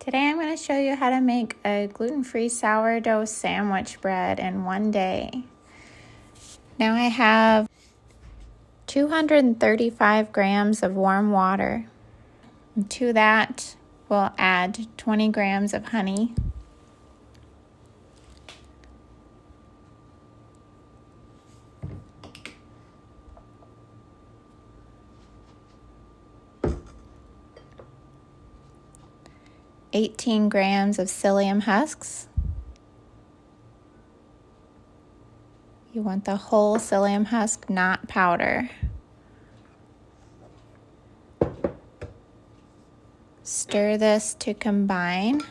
Today I'm going to show you how to make a gluten-free sourdough sandwich bread in one day. Now I have 235 grams of warm water. And to that we'll add 20 grams of honey, (18 grams of psyllium husks). You want the whole psyllium husk, not powder. Stir this to combine.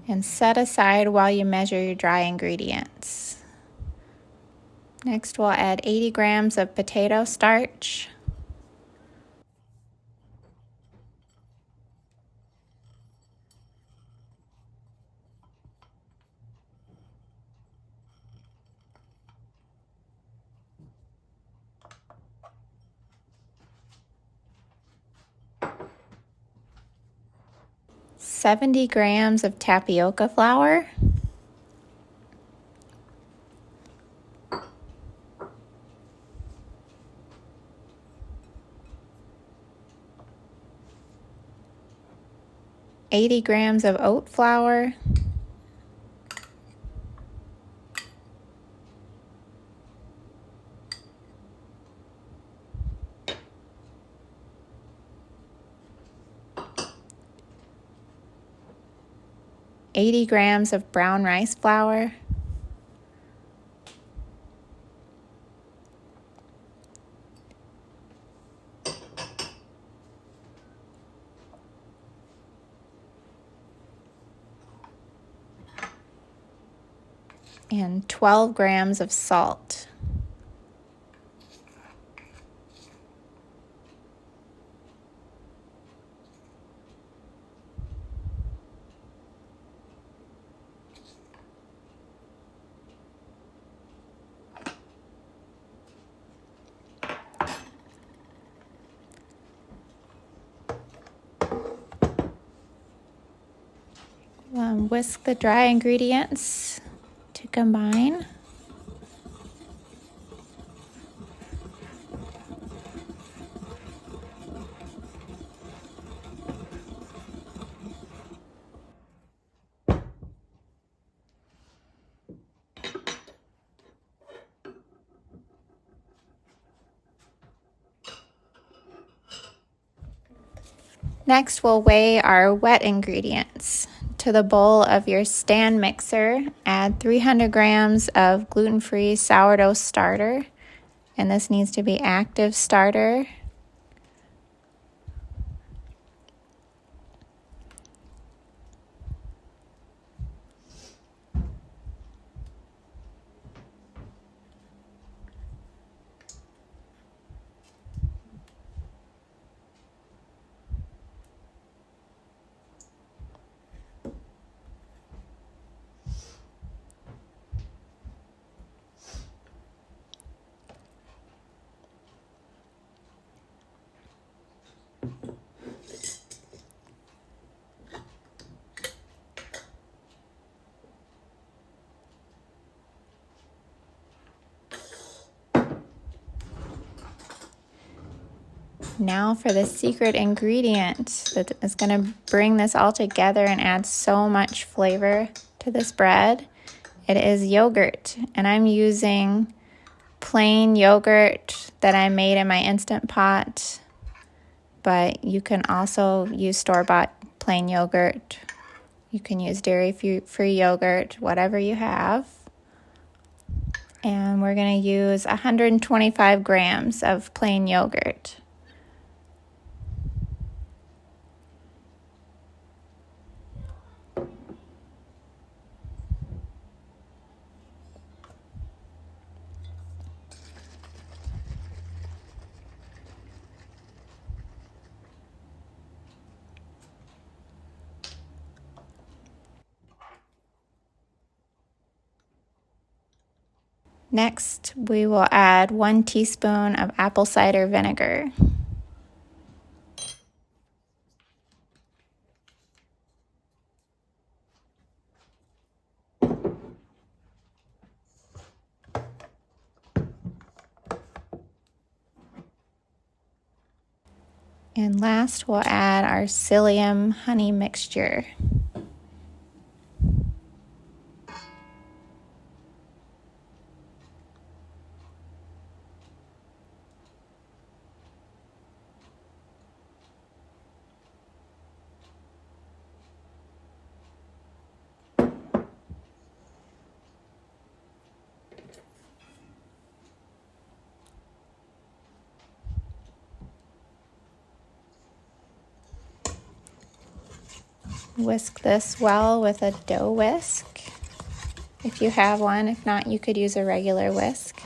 And set aside while you measure your dry ingredients. Next, we'll add 80 grams of potato starch, (70 grams of tapioca flour), (80 grams of oat flour), (80 grams of brown rice flour), and 12 grams of salt. Whisk the dry ingredients to combine. Next, we'll weigh our wet ingredients. To the bowl of your stand mixer, add 300 grams of gluten-free sourdough starter, and this needs to be active starter. Now for the secret ingredient that is going to bring this all together and add so much flavor to this bread. It is yogurt, and I'm using plain yogurt that I made in my Instant Pot, but you can also use store-bought plain yogurt. You can use dairy-free yogurt, whatever you have. And we're going to use 125 grams of plain yogurt. Next, we will add 1 teaspoon of apple cider vinegar. And last, we'll add our psyllium honey mixture. Whisk this well with a dough whisk, if you have one. If not, you could use a regular whisk.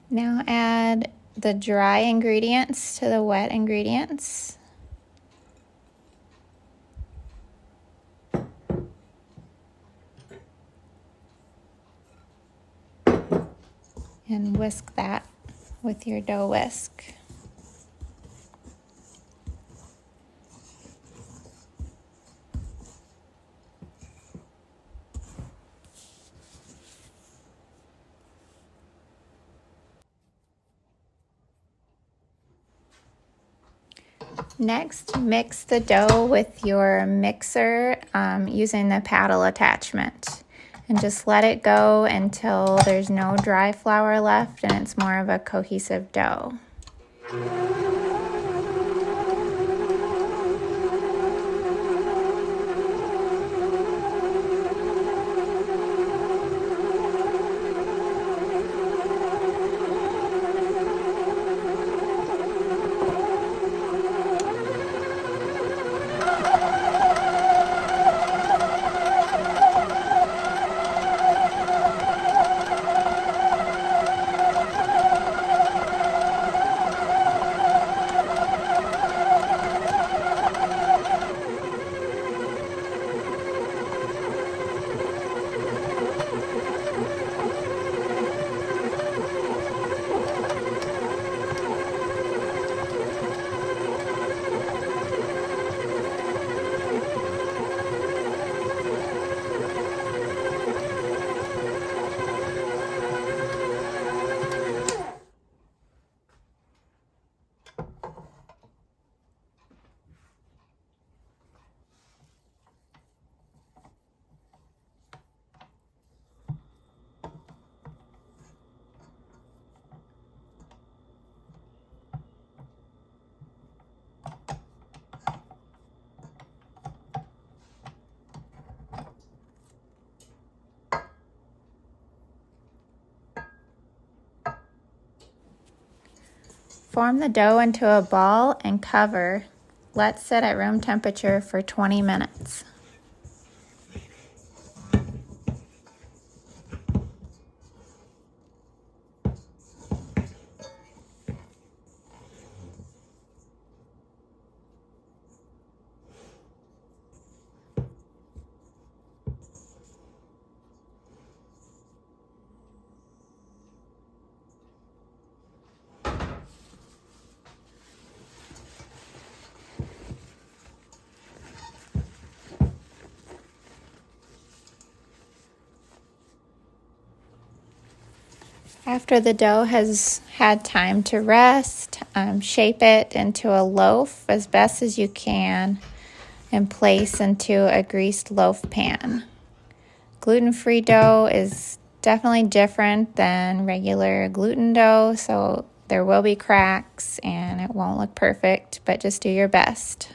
Now add the dry ingredients to the wet ingredients. And whisk that with your dough whisk. Next, mix the dough with your mixer using the paddle attachment. And just let it go until there's no dry flour left and it's more of a cohesive dough. Form the dough into a ball and cover. Let sit at room temperature for 20 minutes. After the dough has had time to rest, shape it into a loaf as best as you can and place into a greased loaf pan. Gluten-free dough is definitely different than regular gluten dough, so there will be cracks and it won't look perfect, but just do your best.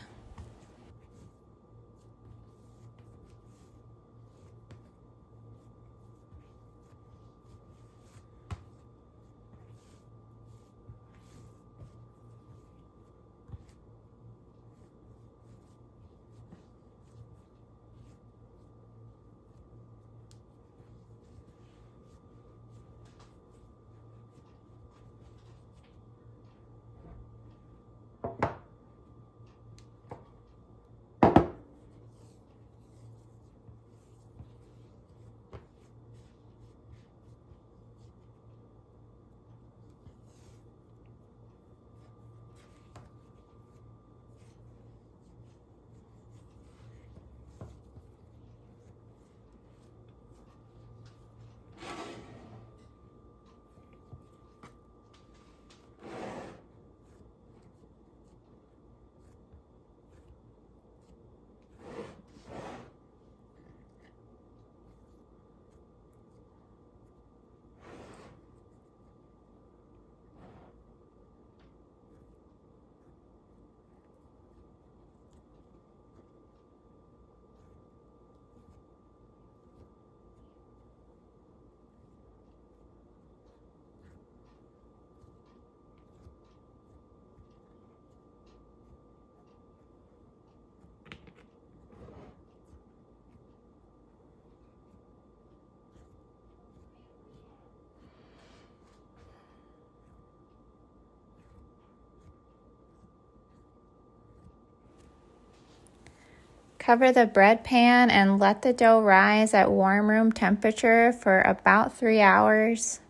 Cover the bread pan and let the dough rise at warm room temperature for about 3 hours.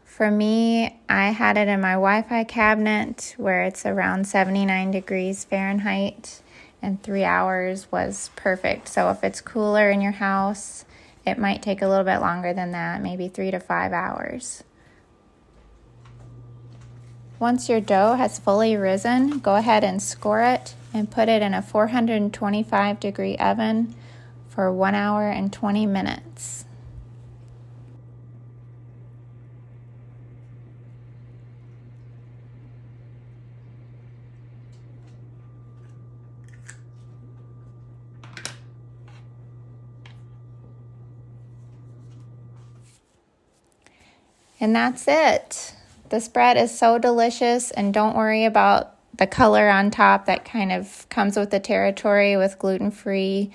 For me, I had it in my Wi-Fi cabinet where it's around 79 degrees Fahrenheit, and 3 hours was perfect. So if it's cooler in your house, it might take a little bit longer than that, maybe 3 to 5 hours. Once your dough has fully risen, go ahead and score it and put it in a 425-degree oven for 1 hour and 20 minutes. And that's it. This bread is so delicious, and don't worry about the color on top. That kind of comes with the territory with gluten-free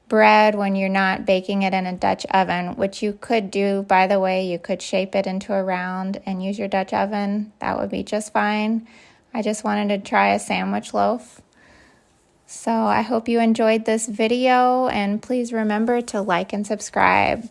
bread when you're not baking it in a Dutch oven, which you could do, by the way. You could shape it into a round and use your Dutch oven. That would be just fine. I just wanted to try a sandwich loaf. So I hope you enjoyed this video, and please remember to like and subscribe.